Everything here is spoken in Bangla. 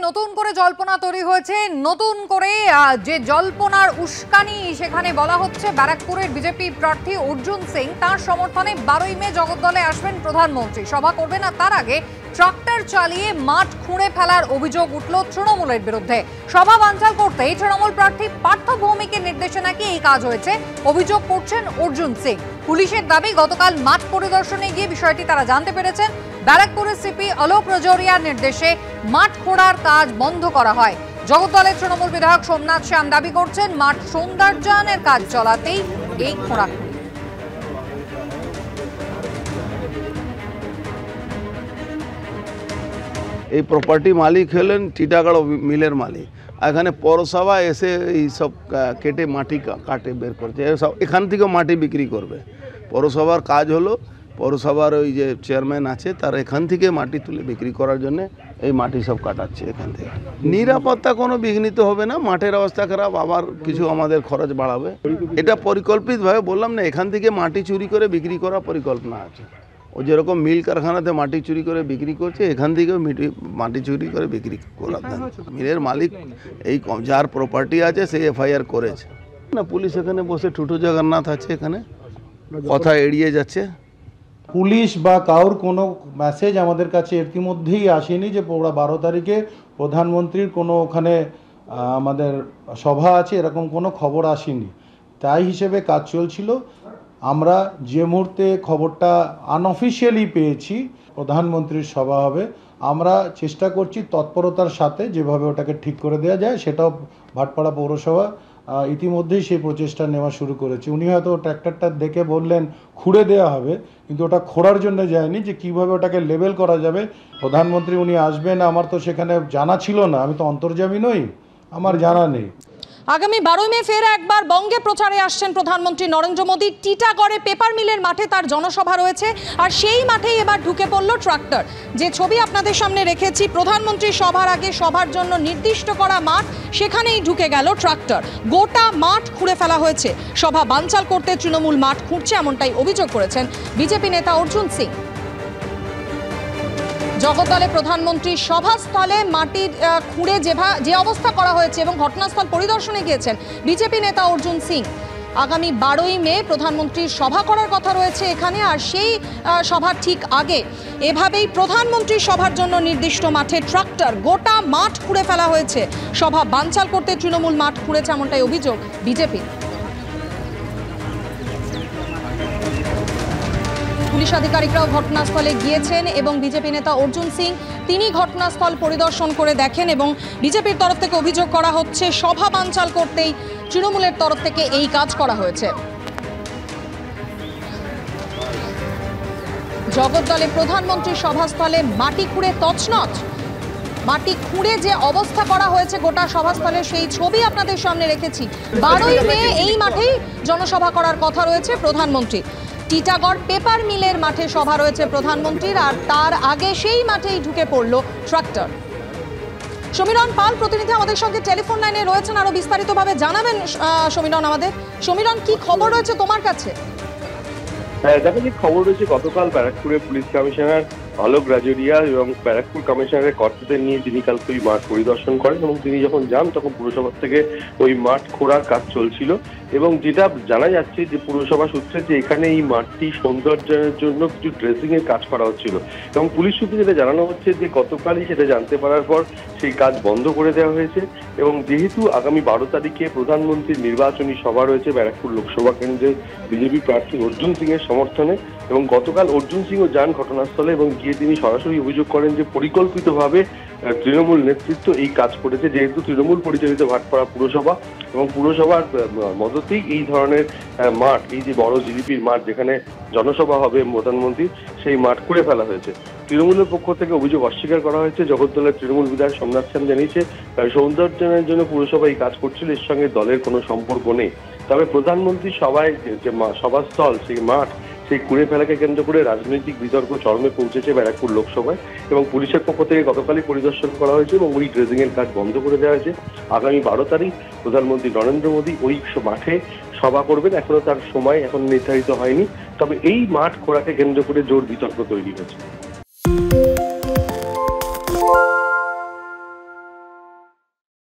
নতুন করে জল্পনা তৈরি হয়েছে। নতুন করে যে জল্পনার উস্কানি সেখানে বলা হচ্ছে ব্যারাকপুরের বিজেপি প্রার্থী অর্জুন সিং তার সমর্থনে 12ই মে জগদ্দলে আসবেন প্রধানমন্ত্রী, সভা করবেন। আর তার আগে ট্রাক্টর চালিয়ে মাঠ খুঁড়ে ফেলার অভিযোগ উঠল তৃণমূলের বিরুদ্ধে। সভা বানচাল করতেই তৃণমূল প্রার্থী পার্থ ভৌমিকের নির্দেশনাকে এই কাজ হয়েছে অভিযোগ করছেন অর্জুন সিং। পুলিশের দাবি গতকাল মাঠ পরিদর্শনে গিয়ে বিষয়টি তারা জানতে পেরেছেন। ব্যারাকপুরের সিপি অলোক রাজৌরিয়ার নির্দেশে মাঠ খোঁড়ার কাজ বন্ধ করা হয়। জগদ্দলের তৃণমূল বিধায়ক সোমনাথ শ্যাম দাবি করছেন মাঠ সৌন্দর্যায়নের কাজ চলাতেই এই খোঁড়াখুঁড়ি। এই প্রপার্টি মালিক হলেন টিটাগড় মিলের মালিক। এখানে পৌরসভা এসে এই সব কেটে মাটি কাটে বের করছে, সব এখান থেকে মাটি বিক্রি করবে। পৌরসভার কাজ হলো পৌরসভার ওই যে চেয়ারম্যান আছে তার এখান থেকে মাটি তুলে বিক্রি করার জন্য এই মাটি সব কাটাচ্ছে এখান থেকে। নিরাপত্তা কোনো বিঘ্নিত হবে না, মাঠের অবস্থা খারাপ, আবার কিছু আমাদের খরচ বাড়াবে। এটা পরিকল্পিতভাবে বললাম না, এখান থেকে মাটি চুরি করে বিক্রি করা পরিকল্পনা আছে। ও যেরকম মিল কারখানাতে মাটি চুরি করে বিক্রি করছে, এখান থেকেও মাটি চুরি করে বিক্রি করার দেন। মিলের মালিক এই যার প্রপার্টি আছে সেই এফআইআর করেছে না। পুলিশ এখানে বসে টুটু জগন্নাথ আছে, এখানে কথা এড়িয়ে যাচ্ছে। পুলিশ বা কাউর কোনো মেসেজ আমাদের কাছে ইতিমধ্যেই আসেনি যে 12 তারিখে প্রধানমন্ত্রীর কোনো ওখানে আমাদের সভা আছে, এরকম কোনো খবর আসেনি। তাই হিসেবে কাজ চলছিল। আমরা যে মুহূর্তে খবরটা আনঅফিশিয়ালি পেয়েছি প্রধানমন্ত্রীর সভা হবে, আমরা চেষ্টা করছি তৎপরতার সাথে যেভাবে ওটাকে ঠিক করে দেওয়া যায়, সেটাও ভাটপাড়া পৌরসভা ইতিমধ্যেই সেই প্রচেষ্টা নেওয়া শুরু করেছে। উনি হয়তো ট্র্যাক্টরটা দেখে বললেন খুঁড়ে দেওয়া হবে, কিন্তু ওটা খোঁড়ার জন্য যায়নি, যে কীভাবে ওটাকে লেবেল করা যাবে। প্রধানমন্ত্রী উনি আসবেন, আমার তো সেখানে জানা ছিল না, আমি তো অন্তর্যামী নই, আমার জানা নেই। আগামী 12 মে ফের একবার বঙ্গে প্রচারে আসছেন প্রধানমন্ত্রী নরেন্দ্র মোদী। টিটাগড়ে পেপার মিলের মাঠে তার জনসভা রয়েছে, আর সেই মাঠেই এবার ঢুকে পড়ল ট্রাক্টর। যে ছবি আপনাদের সামনে রেখেছি, প্রধানমন্ত্রীর সভার আগে সভার জন্য নির্দিষ্ট করা মাঠ, সেখানেই ঢুকে গেল ট্রাক্টর। গোটা মাঠ খুঁড়ে ফেলা হয়েছে। সভা বানচাল করতে তৃণমূল মাঠ খুঁড়ছে, এমনটাই অভিযোগ করেছেন বিজেপি নেতা অর্জুন সিং। জগদ্দলে প্রধানমন্ত্রীর সভাস্থলে মাটির খুঁড়ে যে অবস্থা করা হয়েছে এবং ঘটনাস্থল পরিদর্শনে গিয়েছেন বিজেপি নেতা অর্জুন সিং। আগামী 12ই মে প্রধানমন্ত্রীর সভা করার কথা রয়েছে এখানে, আর সেই সভার ঠিক আগে এভাবেই প্রধানমন্ত্রীর সভার জন্য নির্দিষ্ট মাঠে ট্রাক্টর গোটা মাঠ খুঁড়ে ফেলা হয়েছে। সভা বানচাল করতে তৃণমূল মাঠ খুঁড়েছে, এমনটাই অভিযোগ বিজেপি। পুলিশ আধিকারিকরাও ঘটনাস্থলে গিয়েছেন এবং বিজেপি নেতা অর্জুন সিং তিনি ঘটনাস্থল পরিদর্শন করে দেখেন এবং বিজেপির তরফ থেকে অভিযোগ করা হচ্ছে সভা বানচাল করতেই তৃণমূলের তরফ থেকে এই কাজ করা হয়েছে। জগদ্দলে প্রধানমন্ত্রীর সভাস্থলে মাটি খুঁড়ে তছনছ, মাটি খুঁড়ে যে অবস্থা করা হয়েছে গোটা সভাস্থলে, সেই ছবি আপনাদের সামনে রেখেছি। 12ই মে এই মাঠেই জনসভা করার কথা রয়েছে প্রধানমন্ত্রী। টিটাগড় পেপার মিলের মাঠে সভা রয়েছে প্রধানমন্ত্রীর, আর তার আগে সেই মাঠেই ঢুকে পড়ল ট্রাক্টর। সমীরণ পাল প্রতিনিধি আমাদের সঙ্গে টেলিফোন লাইনে রয়েছেন, আরো বিস্তারিতভাবে জানাবেন সমীরণ আমাদের। সমীরণ, কি খবর রয়েছে তোমার কাছে? দেখো, যে খবর রয়েছে, গতকাল ব্যারাকপুরের পুলিশ কমিশনার অলোক রাজৌরিয়া এবং ব্যারাকপুর কমিশনারের কর্তাদের নিয়ে তিনি কালকে ওই মাঠ পরিদর্শন করেন এবং তিনি যখন যান তখন পুরসভা থেকে ওই মাঠ খোঁড়ার কাজ চলছিল এবং যেটা জানা যাচ্ছে যে পুরসভা সূত্রে যে এখানে এই মাঠটি সৌন্দর্যের জন্য কিছু ড্রেসিং এর কাজ করা হচ্ছিল এবং পুলিশ সূত্রে যেটা জানানো হচ্ছে যে গতকালই সেটা জানতে পারার পর সেই কাজ বন্ধ করে দেওয়া হয়েছে এবং যেহেতু আগামী 12 তারিখে প্রধানমন্ত্রীর নির্বাচনী সভা রয়েছে ব্যারাকপুর লোকসভা কেন্দ্রের বিজেপি প্রার্থী অর্জুন সিং এর সমর্থনে এবং গতকাল অর্জুন সিংও যান ঘটনাস্থলে এবং গিয়ে তিনি সরাসরি অভিযোগ করেন যে পরিকল্পিতভাবে তৃণমূল নেতৃত্ব এই কাজ করেছে, যেহেতু তৃণমূল পরিচালিত ভাটপাড়া পুরসভা এবং পুরসভার মদতেই এই ধরনের মাঠ, এই যে বড় জিলিপির মাঠ যেখানে জনসভা হবে প্রধানমন্ত্রী, সেই মাঠ খুঁড়ে ফেলা হয়েছে। তৃণমূলের পক্ষ থেকে অভিযোগ অস্বীকার করা হয়েছে। জগদ্দলের তৃণমূল বিধায়ক সোমনাথ শ্যাম জানিয়েছে সৌন্দর্যায়নের জন্য পুরসভা এই কাজ করছিল, এর সঙ্গে দলের কোনো সম্পর্ক নেই। তবে প্রধানমন্ত্রী সভায় যে সভাস্থল, সেই মাঠ, সেই খুঁড়ে ফেলাকে কেন্দ্র করে রাজনৈতিক বিতর্ক চরমে পৌঁছেছে ব্যারাকপুর লোকসভায় এবং পুলিশের পক্ষ থেকে গতকালই পরিদর্শন করা হয়েছে এবং ওই ড্রেজিং এর কাজ বন্ধ করে দেওয়া হয়েছে। আগামী 12 তারিখ প্রধানমন্ত্রী নরেন্দ্র মোদী ওই মাঠে সভা করবেন, এখনো তার সময় এখন নির্ধারিত হয়নি। তবে এই মাঠ খোঁড়াকে কেন্দ্র করে জোর বিতর্ক তৈরি হয়েছে।